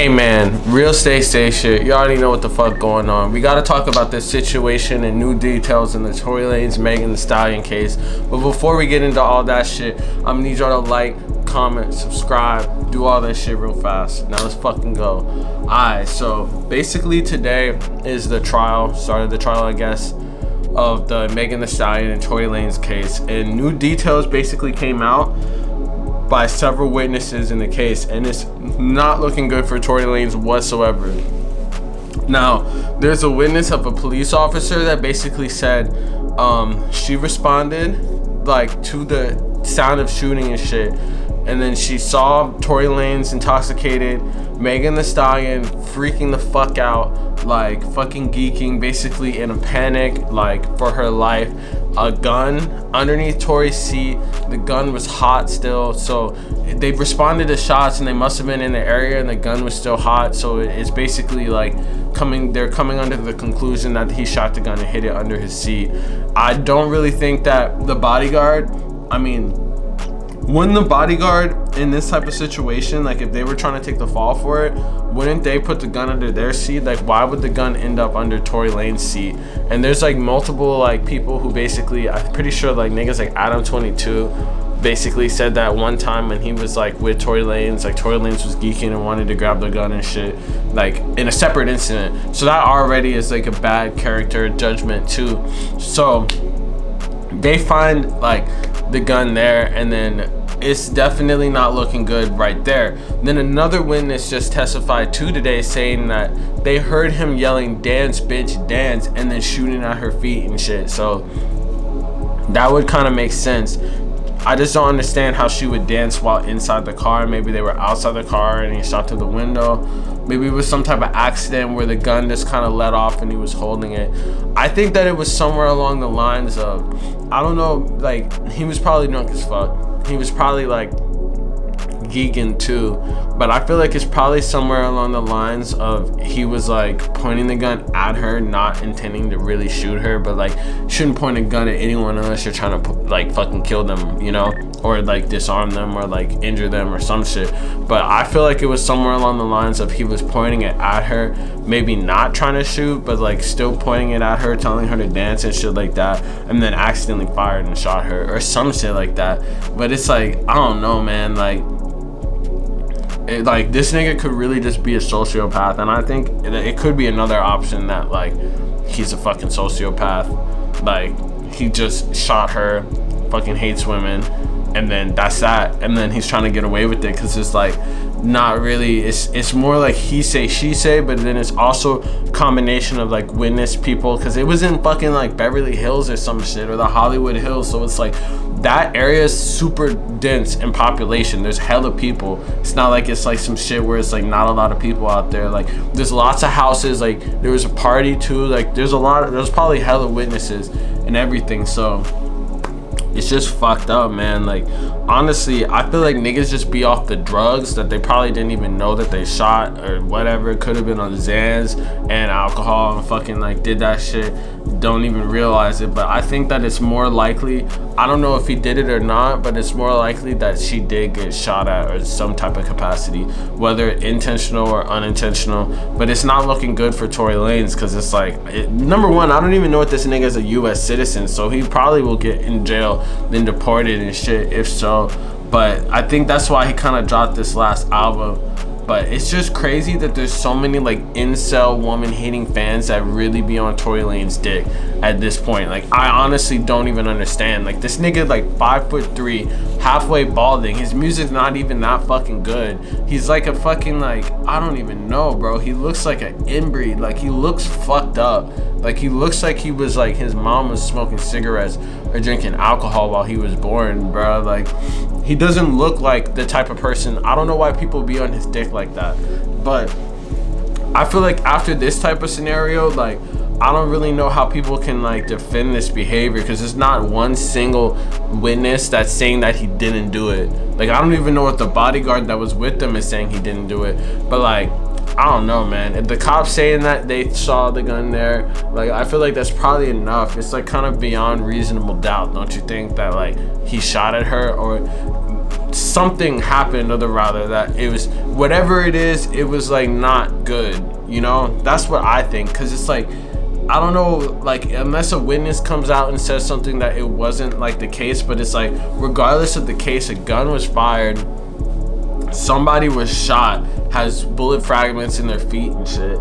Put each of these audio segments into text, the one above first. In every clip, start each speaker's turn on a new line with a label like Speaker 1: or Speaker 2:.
Speaker 1: Hey man, real stay shit. You already know what the fuck going on. We gotta talk about this situation and new details in the Tory Lanez Megan Thee Stallion case. But before we get into all that shit, I'm gonna need y'all to like, comment, subscribe, do all that shit real fast. Now let's fucking go. Alright, so basically today is the trial, started the trial I guess, of the Megan Thee Stallion and Tory Lanez case. And new details basically came out by several witnesses in the case, and it's not looking good for Tory Lanez whatsoever. Now, there's a witness of a police officer that basically said she responded like to the sound of shooting and shit, and then she saw Tory Lanez intoxicated, Megan Thee Stallion freaking the fuck out, like fucking geeking, basically in a panic, like for her life. A gun underneath Tory's seat. The gun was hot still, so they responded to shots, and they must have been in the area, and the gun was still hot. So it's basically like they're coming under the conclusion that he shot the gun and hid it under his seat. I don't really think that the bodyguard, wouldn't the bodyguard in this type of situation, like if they were trying to take the fall for it, wouldn't they put the gun under their seat? Like, why would the gun end up under Tory Lanez's seat? And there's like multiple like people who basically, I'm pretty sure like niggas like Adam22 basically said that one time when he was like with Tory Lanez, like Tory Lanez was geeking and wanted to grab the gun and shit, like in a separate incident. So that already is like a bad character judgment too. So they find like the gun there, and then it's definitely not looking good right there. Then another witness just testified too today, saying that they heard him yelling "dance bitch dance" and then shooting at her feet and shit. So that would kind of make sense. I just don't understand how she would dance while inside the car. Maybe they were outside the car and he shot through the window. Maybe it was some type of accident where the gun just kind of let off and he was holding it. I think that it was somewhere along the lines of, I don't know, like he was probably drunk as fuck. He was probably like geeking too, but I feel like it's probably somewhere along the lines of he was like pointing the gun at her, not intending to really shoot her, but like shouldn't point a gun at anyone unless you're trying to like fucking kill them, you know, or like disarm them or like injure them or some shit. But I feel like it was somewhere along the lines of he was pointing it at her, maybe not trying to shoot, but like still pointing it at her, telling her to dance and shit like that, and then accidentally fired and shot her or some shit like that. But it's like, I don't know, man, like this nigga could really just be a sociopath, and I think it could be another option that like he's a fucking sociopath, like he just shot her, fucking hates women, and then that's that, and then he's trying to get away with it because it's like not really, it's more like he say she say, but then it's also a combination of like witness people, because it was in fucking like Beverly Hills or some shit, or the Hollywood Hills, so it's like that area is super dense in population. There's hella people. It's not like it's like some shit where it's like not a lot of people out there. Like there's lots of houses, like there was a party too, like there's probably hella witnesses and everything. So it's just fucked up, man. Like honestly, I feel like niggas just be off the drugs that they probably didn't even know that they shot or whatever. It could have been on Xans and alcohol and fucking like did that shit, don't even realize it. But I think that it's more likely, I don't know if he did it or not, but it's more likely that she did get shot at or some type of capacity, whether intentional or unintentional. But it's not looking good for Tory Lanez, because it's like, number one, I don't even know if this nigga is a US citizen, so he probably will get in jail, then deported and shit if so. But I think that's why he kind of dropped this last album. But it's just crazy that there's so many like incel woman hating fans that really be on Tory Lanez's dick at this point. Like I honestly don't even understand. Like this nigga like 5'3", halfway balding. His music's not even that fucking good. He's like a fucking like, I don't even know, bro. He looks like an inbreed. Like he looks fucked up. Like he looks like he was like his mom was smoking cigarettes or drinking alcohol while he was born, bro. Like he doesn't look like the type of person. I don't know why people be on his dick like that. But I feel like after this type of scenario, like I don't really know how people can like defend this behavior, because there's not one single witness that's saying that he didn't do it. Like I don't even know if the bodyguard that was with them is saying he didn't do it. But like I don't know, man. If the cops saying that they saw the gun there, like I feel like that's probably enough. It's like kind of beyond reasonable doubt, don't you think, that like he shot at her? Or something happened, or rather that it was, whatever it is, it was like not good, you know? That's what I think, because it's like, I don't know, like, unless a witness comes out and says something that it wasn't like the case, but it's like, regardless of the case, a gun was fired, somebody was shot, has bullet fragments in their feet and shit,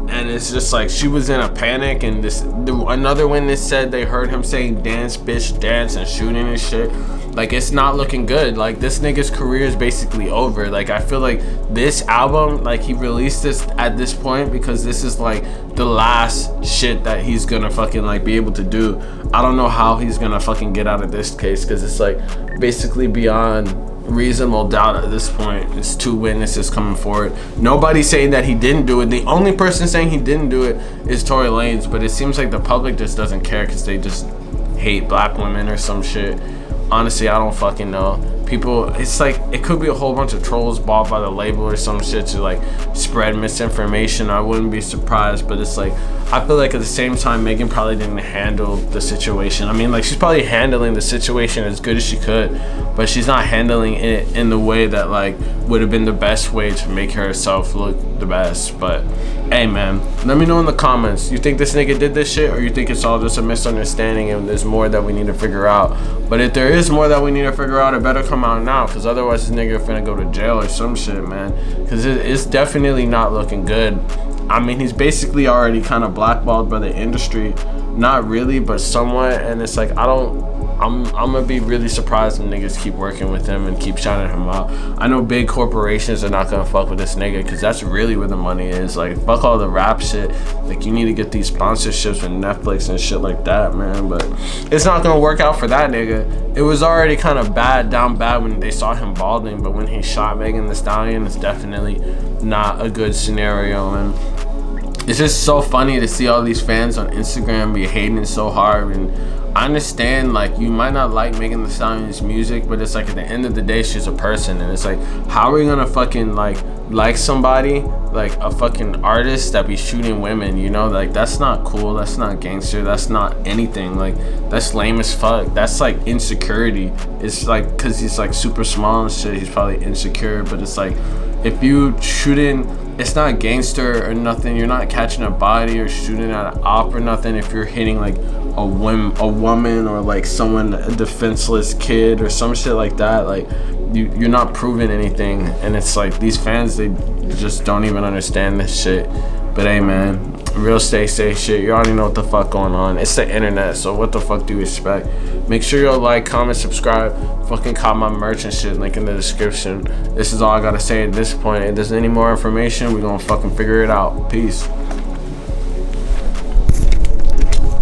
Speaker 1: and it's just like, she was in a panic. And another witness said they heard him saying dance bitch dance and shooting and shit. Like, it's not looking good. Like, this nigga's career is basically over. Like, I feel like this album, like, he released this at this point because this is like the last shit that he's gonna fucking like be able to do. I don't know how he's gonna fucking get out of this case, because it's like basically beyond reasonable doubt at this point. It's 2 witnesses coming forward. Nobody's saying that he didn't do it. The only person saying he didn't do it is Tory Lanez, but it seems like the public just doesn't care because they just hate black women or some shit. Honestly, I don't fucking know. People, it's like, it could be a whole bunch of trolls bought by the label or some shit to like spread misinformation. I wouldn't be surprised, but it's like, I feel like at the same time, Megan probably didn't handle the situation. I mean, like, she's probably handling the situation as good as she could, but she's not handling it in the way that like would have been the best way to make herself look the best. But hey man, let me know in the comments, you think this nigga did this shit, or you think it's all just a misunderstanding and there's more that we need to figure out? But if there is more that we need to figure out, it better come out now, because otherwise this nigga finna go to jail or some shit, man, because it's definitely not looking good. I mean, he's basically already kind of blackballed by the industry. Not really, but somewhat. And it's like, I'm gonna be really surprised when niggas keep working with him and keep shouting him out. I know big corporations are not gonna fuck with this nigga, because that's really where the money is. Like, fuck all the rap shit. Like, you need to get these sponsorships with Netflix and shit like that, man. But it's not gonna work out for that nigga. It was already kind of down bad when they saw him balding, but when he shot Megan Thee Stallion, it's definitely not a good scenario. And it's just so funny to see all these fans on Instagram be hating so hard. And I understand, like, you might not like Megan Thee Stallion's music, but it's like, at the end of the day, she's a person. And it's like, how are we gonna fucking like somebody, like a fucking artist that be shooting women, you know? Like, that's not cool, that's not gangster, that's not anything. Like, that's lame as fuck. That's like insecurity. It's like, because he's like super small and shit, he's probably insecure. But it's like, if you shooting, it's not gangster or nothing. You're not catching a body or shooting at an op or nothing if you're hitting like a woman or like someone, a defenseless kid or some shit like that. Like, you're not proving anything. And it's like, these fans, they just don't even understand this shit. But hey man, real stay shit, you already know what the fuck going on. It's the internet, so what the fuck do you expect? Make sure you like, comment, subscribe, fucking cop my merch and shit, link in the description. This is all I gotta say at this point. If there's any more information, we're gonna fucking figure it out. Peace.